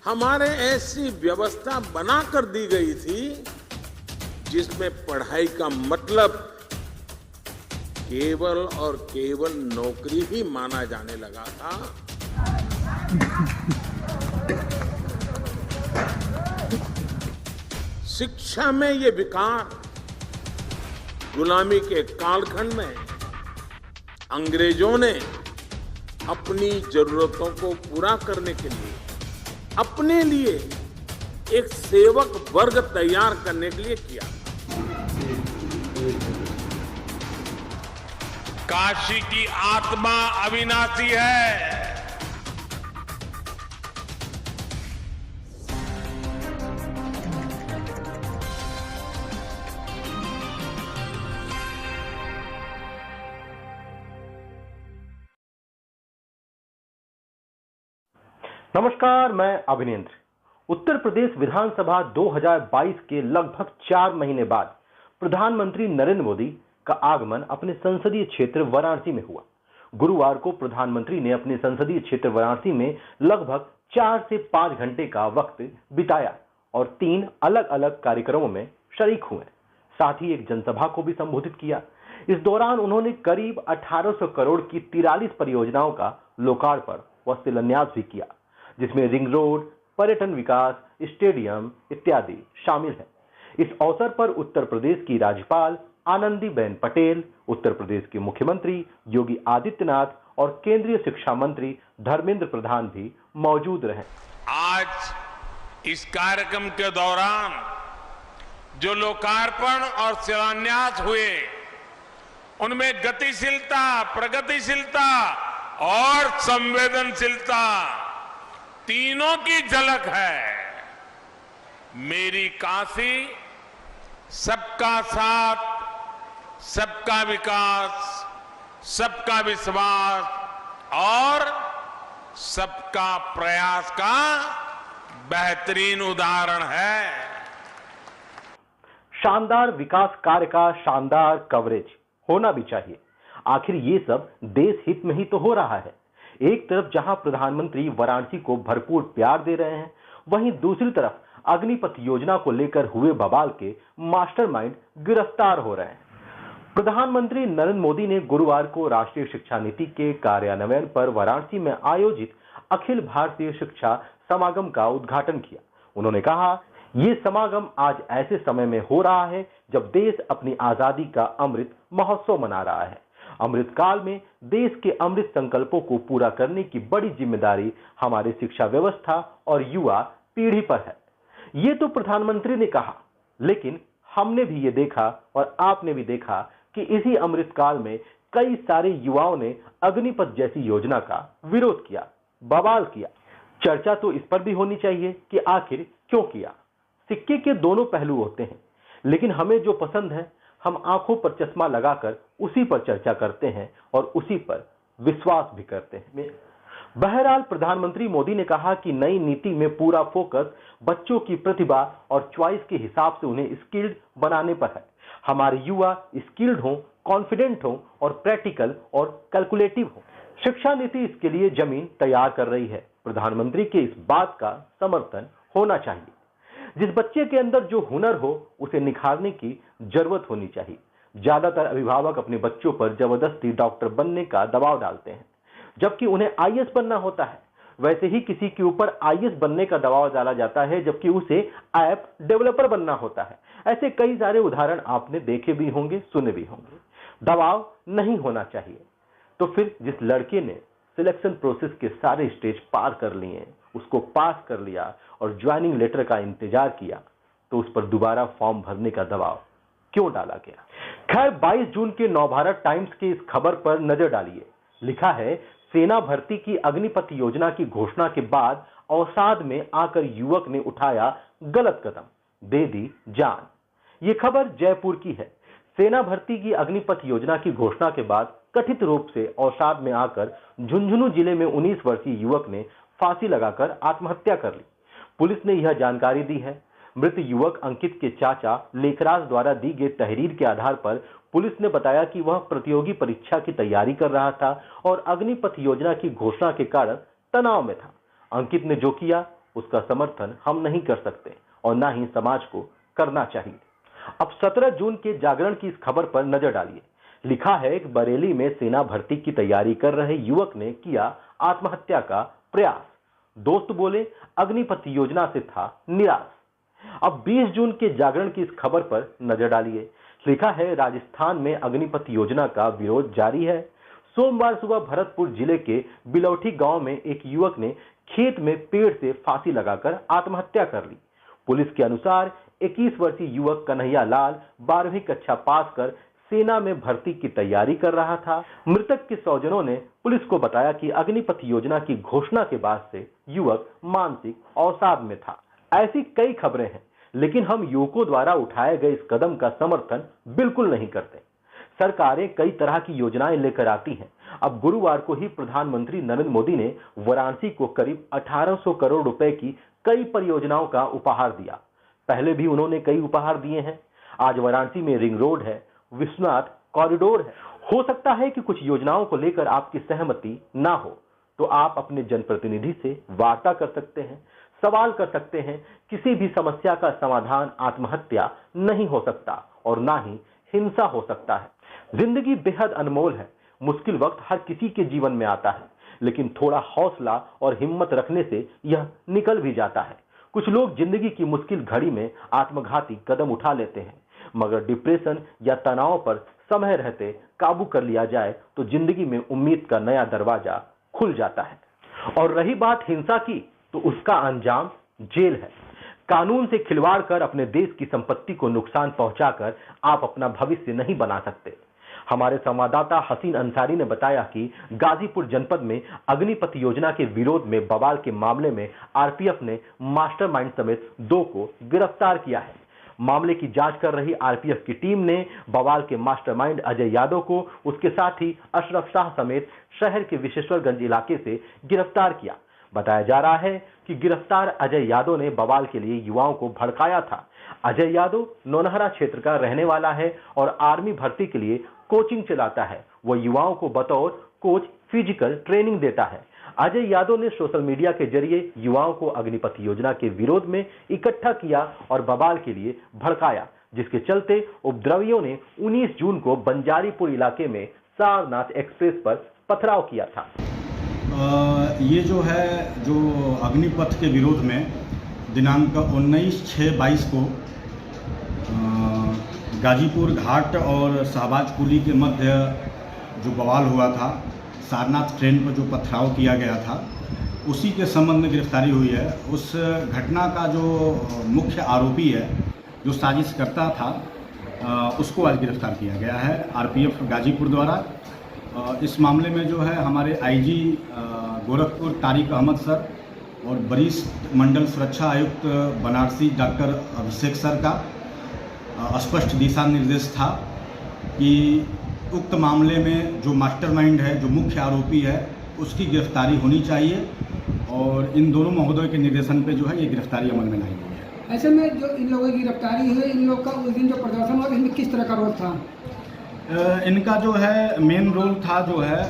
हमारे ऐसी व्यवस्था बना कर दी गई थी जिसमें पढ़ाई का मतलब केवल और केवल नौकरी ही माना जाने लगा था। शिक्षा में ये विकार गुलामी के कालखंड में अंग्रेजों ने अपनी जरूरतों को पूरा करने के लिए अपने लिए एक सेवक वर्ग तैयार करने के लिए किया। काशी की आत्मा अविनाशी है। नमस्कार, मैं अभिनेंद्र। उत्तर प्रदेश विधानसभा 2022 के लगभग 4 महीने बाद प्रधानमंत्री नरेंद्र मोदी का आगमन अपने संसदीय क्षेत्र वाराणसी में हुआ। गुरुवार को प्रधानमंत्री ने अपने संसदीय क्षेत्र वाराणसी में लगभग 4 से 5 घंटे का वक्त बिताया और 3 अलग अलग कार्यक्रमों में शरीक हुए। साथ ही एक जनसभा को भी संबोधित किया। इस दौरान उन्होंने करीब 1800 करोड़ की 43 परियोजनाओं का लोकार्पण व शिलान्यास भी किया, जिसमें रिंग रोड, पर्यटन विकास, स्टेडियम इत्यादि शामिल है। इस अवसर पर उत्तर प्रदेश की राज्यपाल आनंदीबेन पटेल, उत्तर प्रदेश के मुख्यमंत्री योगी आदित्यनाथ और केंद्रीय शिक्षा मंत्री धर्मेंद्र प्रधान भी मौजूद रहे। आज इस कार्यक्रम के दौरान जो लोकार्पण और शिलान्यास हुए, उनमें गतिशीलता, प्रगतिशीलता और संवेदनशीलता तीनों की झलक है। मेरी काशी सबका साथ, सबका विकास, सबका विश्वास और सबका प्रयास का बेहतरीन उदाहरण है। शानदार विकास कार्य का शानदार कवरेज होना भी चाहिए। आखिर ये सब देश हित में ही तो हो रहा है। एक तरफ जहां प्रधानमंत्री वाराणसी को भरपूर प्यार दे रहे हैं, वहीं दूसरी तरफ अग्निपथ योजना को लेकर हुए बवाल के मास्टरमाइंड गिरफ्तार हो रहे हैं। प्रधानमंत्री नरेंद्र मोदी ने गुरुवार को राष्ट्रीय शिक्षा नीति के कार्यान्वयन पर वाराणसी में आयोजित अखिल भारतीय शिक्षा समागम का उद्घाटन किया। उन्होंने कहा, ये समागम आज ऐसे समय में हो रहा है जब देश अपनी आजादी का अमृत महोत्सव मना रहा है। अमृत काल में देश के अमृत संकल्पों को पूरा करने की बड़ी जिम्मेदारी हमारे शिक्षा व्यवस्था और युवा पीढ़ी पर है। ये तो प्रधानमंत्री ने कहा, लेकिन हमने भी ये देखा और आपने भी देखा कि इसी अमृत काल में कई सारे युवाओं ने अग्निपथ जैसी योजना का विरोध किया, बवाल किया। चर्चा तो इस पर भी होनी चाहिए कि आखिर क्यों किया। सिक्के के दोनों पहलू होते हैं, लेकिन हमें जो पसंद है हम आंखों पर चश्मा लगाकर उसी पर चर्चा करते हैं और उसी पर विश्वास भी करते हैं। बहरहाल प्रधानमंत्री मोदी ने कहा कि नई नीति में पूरा फोकस बच्चों की प्रतिभा और चॉइस के हिसाब से उन्हें स्किल्ड बनाने पर है। हमारे युवा स्किल्ड हों, कॉन्फिडेंट हों और प्रैक्टिकल और कैलकुलेटिव हों। शिक्षा नीति इसके लिए जमीन तैयार कर रही है। प्रधानमंत्री के इस बात का समर्थन होना चाहिए। जिस बच्चे के अंदर जो हुनर हो उसे निखारने की जरूरत होनी चाहिए। ज्यादातर अभिभावक अपने बच्चों पर जबरदस्ती डॉक्टर बनने का दबाव डालते हैं, जबकि उन्हें आईएएस बनना होता है। वैसे ही किसी के ऊपर आईएएस बनने का दबाव डाला जाता है, जबकि उसे ऐप डेवलपर बनना होता है। ऐसे कई सारे उदाहरण आपने देखे भी होंगे, सुने भी होंगे। दबाव नहीं होना चाहिए। तो फिर जिस लड़के ने सिलेक्शन प्रोसेस के सारे स्टेज पार कर लिए, उसको पास कर लिया और ज्वाइनिंग लेटर का इंतजार किया, तो उस पर दोबारा फॉर्म भरने का दबाव क्यों डाला गया? खैर, 22 जून के नवभारत टाइम्स की इस खबर पर नजर डालिए। लिखा है, सेना भर्ती की अग्निपथ योजना की घोषणा के बाद अवसाद में आकर युवक ने उठाया गलत कदम, दे दी जान। ये खबर जयपुर की है। सेना भर्ती की अग्निपथ योजना की घोषणा के बाद कथित रूप से अवसाद में आकर झुंझुनू जिले में 19 वर्षीय युवक ने फांसी लगाकर आत्महत्या कर ली। पुलिस ने यह जानकारी दी है। मृत युवक अंकित के चाचा लेखराज द्वारा दी गई तहरीर के आधार पर पुलिस ने बताया कि वह प्रतियोगी परीक्षा की तैयारी कर रहा था और अग्निपथ योजना की घोषणा के कारण तनाव में था। अंकित ने जो किया उसका समर्थन हम नहीं कर सकते और ना ही समाज को करना चाहिए। अब 17 जून के जागरण की इस खबर पर नजर डालिए। लिखा है कि बरेली में सेना भर्ती की तैयारी कर रहे युवक ने किया आत्महत्या का प्रयास। दोस्त बोले अग्निपथ योजना से था निराश। अब 20 जून के जागरण की इस खबर पर नजर डालिए। लिखा है राजस्थान में अग्निपथ योजना का विरोध जारी है। सोमवार सुबह भरतपुर जिले के बिलौठी गांव में एक युवक ने खेत में पेड़ से फांसी लगाकर आत्महत्या कर ली। पुलिस के अनुसार 21 वर्षीय युवक कन्हैया लाल 12वीं कक्षा पास कर सेना में भर्ती की तैयारी कर रहा था। मृतक के स्वजनों ने पुलिस को बताया कि अग्निपथ योजना की घोषणा के बाद से युवक मानसिक अवसाद में था। ऐसी कई खबरें हैं, लेकिन हम युवकों द्वारा उठाए गए इस कदम का समर्थन बिल्कुल नहीं करते। सरकारें कई तरह की योजनाएं लेकर आती हैं। अब गुरुवार को ही प्रधानमंत्री नरेंद्र मोदी ने वाराणसी को करीब 1800 करोड़ रुपए की कई परियोजनाओं का उपहार दिया। पहले भी उन्होंने कई उपहार दिए हैं। आज वाराणसी में रिंग रोड है, विश्वनाथ कॉरिडोर है। हो सकता है कि कुछ योजनाओं को लेकर आपकी सहमति ना हो, तो आप अपने जनप्रतिनिधि से वार्ता कर सकते हैं, सवाल कर सकते हैं। किसी भी समस्या का समाधान आत्महत्या नहीं हो सकता और ना ही हिंसा हो सकता है। जिंदगी बेहद अनमोल है। मुश्किल वक्त हर किसी के जीवन में आता है, लेकिन थोड़ा हौसला और हिम्मत रखने से यह निकल भी जाता है। कुछ लोग जिंदगी की मुश्किल घड़ी में आत्मघाती कदम उठा लेते हैं, मगर डिप्रेशन या तनाव पर समय रहते काबू कर लिया जाए तो जिंदगी में उम्मीद का नया दरवाजा खुल जाता है। और रही बात हिंसा की, तो उसका अंजाम जेल है। कानून से खिलवाड़ कर अपने देश की संपत्ति को नुकसान पहुंचाकर आप अपना भविष्य नहीं बना सकते। हमारे संवाददाता हसीन अंसारी ने बताया कि गाजीपुर जनपद में अग्निपथ योजना के विरोध में बवाल के मामले में आरपीएफ ने मास्टरमाइंड समेत 2 को गिरफ्तार किया है। मामले की जांच कर रही आरपीएफ की टीम ने बवाल के मास्टरमाइंड अजय यादव को उसके साथ ही अशरफ शाह समेत शहर के विशेश्वरगंज इलाके से गिरफ्तार किया। बताया जा रहा है कि गिरफ्तार अजय यादव ने बवाल के लिए युवाओं को भड़काया था। अजय यादव नौनहरा क्षेत्र का रहने वाला है और आर्मी भर्ती के लिए कोचिंग चलाता है। वह युवाओं को बतौर कोच फिजिकल ट्रेनिंग देता है। अजय यादव ने सोशल मीडिया के जरिए युवाओं को अग्निपथ योजना के विरोध में इकट्ठा किया और बवाल के लिए भड़काया, जिसके चलते उपद्रवियों ने 19 जून को बंजारीपुर इलाके में सारनाथ एक्सप्रेस पर पथराव किया था। ये जो है जो अग्निपथ के विरोध में दिनांक 19/6/22 को गाजीपुर घाट और शाहबाज कुली के मध्य जो बवाल हुआ था, सारनाथ ट्रेन पर जो पथराव किया गया था, उसी के संबंध में गिरफ्तारी हुई है। उस घटना का जो मुख्य आरोपी है, जो साजिश करता था, उसको आज गिरफ्तार किया गया है आरपीएफ गाजीपुर द्वारा। इस मामले में जो है हमारे आईजी गोरखपुर तारिक अहमद सर और वरिष्ठ मंडल सुरक्षा आयुक्त बनारसी डॉक्टर अभिषेक सर का स्पष्ट दिशा निर्देश था कि उक्त मामले में जो मास्टरमाइंड है, जो मुख्य आरोपी है, उसकी गिरफ्तारी होनी चाहिए और इन दोनों महोदय के निर्देशन पे जो है ये गिरफ्तारी अमल में लाई गई है। ऐसे में जो इन लोगों की गिरफ्तारी हुई, इन लोग का उस दिन जो प्रदर्शन हुआ, इसमें किस तरह का रोल था? इनका जो है मेन रोल था जो है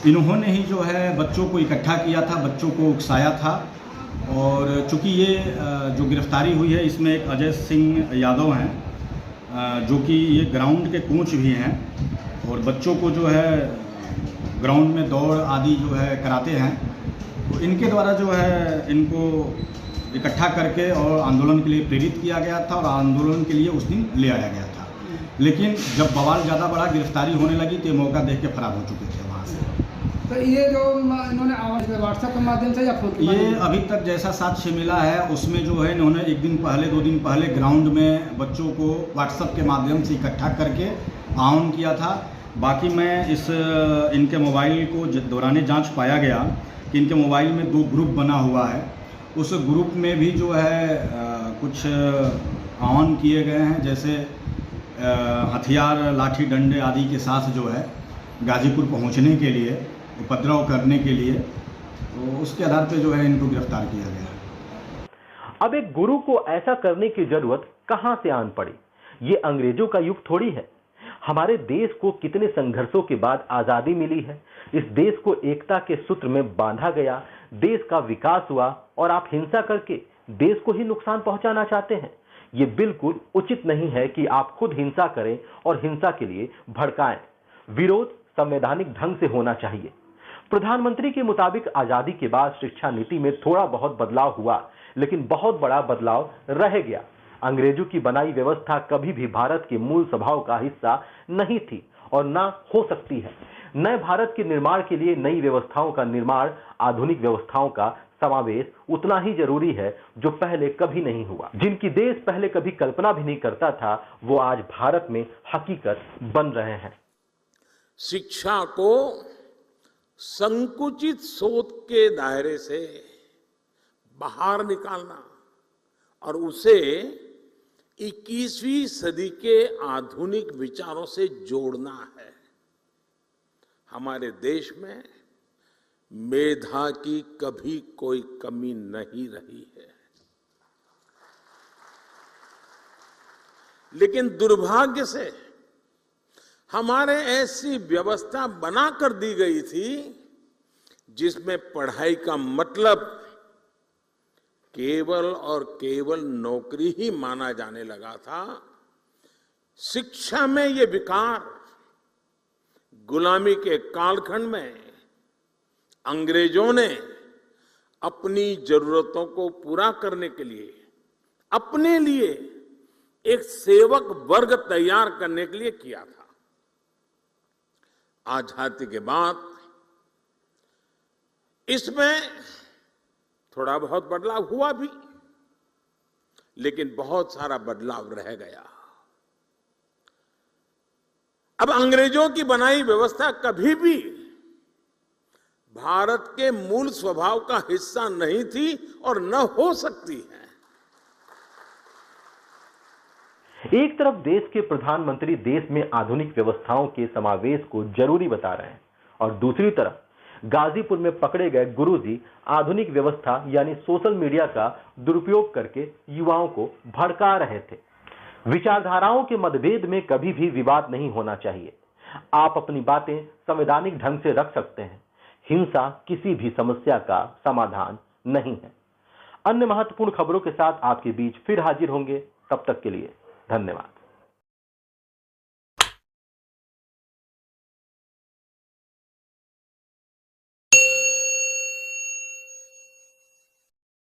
इन्होंने ही जो है बच्चों को इकट्ठा किया था, बच्चों को उकसाया था। और चूँकि ये जो गिरफ्तारी हुई है इसमें एक अजय सिंह यादव हैं, जो कि ये ग्राउंड के कोच भी हैं और बच्चों को जो है ग्राउंड में दौड़ आदि जो है कराते हैं। तो इनके द्वारा जो है इनको इकट्ठा करके और आंदोलन के लिए प्रेरित किया गया था और आंदोलन के लिए उस दिन ले आया गया था। लेकिन जब बवाल ज़्यादा बड़ा, गिरफ्तारी होने लगी तो ये मौका देख के फरार हो चुके थे वहाँ से। तो ये जो इन्होंने व्हाट्सएप के माध्यम से या फोन के माध्यम से? ये अभी तक जैसा साक्ष्य मिला है उसमें जो है इन्होंने 1 दिन पहले 2 दिन पहले ग्राउंड में बच्चों को व्हाट्सएप के माध्यम से इकट्ठा करके आह्वान किया था। बाकी मैं इनके मोबाइल को दौरान जांच पाया गया कि इनके मोबाइल में 2 ग्रुप बना हुआ है। उस ग्रुप में भी जो है कुछ आह्वान किए गए हैं, जैसे हथियार, लाठी डंडे आदि के साथ जो है गाजीपुर पहुंचने के लिए, उपद्रव करने के लिए, तो उसके आधार पर जो है इनको गिरफ्तार किया गया। अब एक गुरु को ऐसा करने की जरूरत कहां से आन पड़ी? ये अंग्रेजों का युग थोड़ी है। हमारे देश को कितने संघर्षों के बाद आजादी मिली है। इस देश को एकता के सूत्र में बांधा गया, देश का विकास हुआ और आप हिंसा करके देश को ही नुकसान पहुंचाना चाहते हैं। ये बिल्कुल उचित नहीं है कि आप खुद हिंसा करें और हिंसा के लिए भड़काएं। विरोध संवैधानिक ढंग से होना चाहिए। प्रधानमंत्री के मुताबिक आजादी के बाद शिक्षा नीति में थोड़ा बहुत बदलाव हुआ, लेकिन बहुत बड़ा बदलाव रह गया। अंग्रेजों की बनाई व्यवस्था कभी भी भारत के मूल स्वभाव का हिस्सा नहीं थी और ना हो सकती है। नए भारत के निर्माण के लिए नई व्यवस्थाओं का निर्माण, आधुनिक व्यवस्थाओं का समावेश उतना ही जरूरी है जो पहले कभी नहीं हुआ। जिनकी देश पहले कभी कल्पना भी नहीं करता था, वो आज भारत में हकीकत बन रहे हैं। शिक्षा को संकुचित सोच के दायरे से बाहर निकालना और उसे 21वीं सदी के आधुनिक विचारों से जोड़ना है। हमारे देश में मेधा की कभी कोई कमी नहीं रही है, लेकिन दुर्भाग्य से हमारे ऐसी व्यवस्था बना कर दी गई थी जिसमें पढ़ाई का मतलब केवल और केवल नौकरी ही माना जाने लगा था। शिक्षा में ये विकार गुलामी के कालखंड में अंग्रेजों ने अपनी जरूरतों को पूरा करने के लिए अपने लिए एक सेवक वर्ग तैयार करने के लिए किया था। आजादी के बाद इसमें थोड़ा बहुत बदलाव हुआ भी, लेकिन बहुत सारा बदलाव रह गया। अब अंग्रेजों की बनाई व्यवस्था कभी भी भारत के मूल स्वभाव का हिस्सा नहीं थी और न हो सकती है। एक तरफ देश के प्रधानमंत्री देश में आधुनिक व्यवस्थाओं के समावेश को जरूरी बता रहे हैं और दूसरी तरफ गाजीपुर में पकड़े गए गुरुजी आधुनिक व्यवस्था यानी सोशल मीडिया का दुरुपयोग करके युवाओं को भड़का रहे थे। विचारधाराओं के मतभेद में कभी भी विवाद नहीं होना चाहिए। आप अपनी बातें संवैधानिक ढंग से रख सकते हैं। हिंसा किसी भी समस्या का समाधान नहीं है। अन्य महत्वपूर्ण खबरों के साथ आपके बीच फिर हाजिर होंगे। तब तक के लिए धन्यवाद।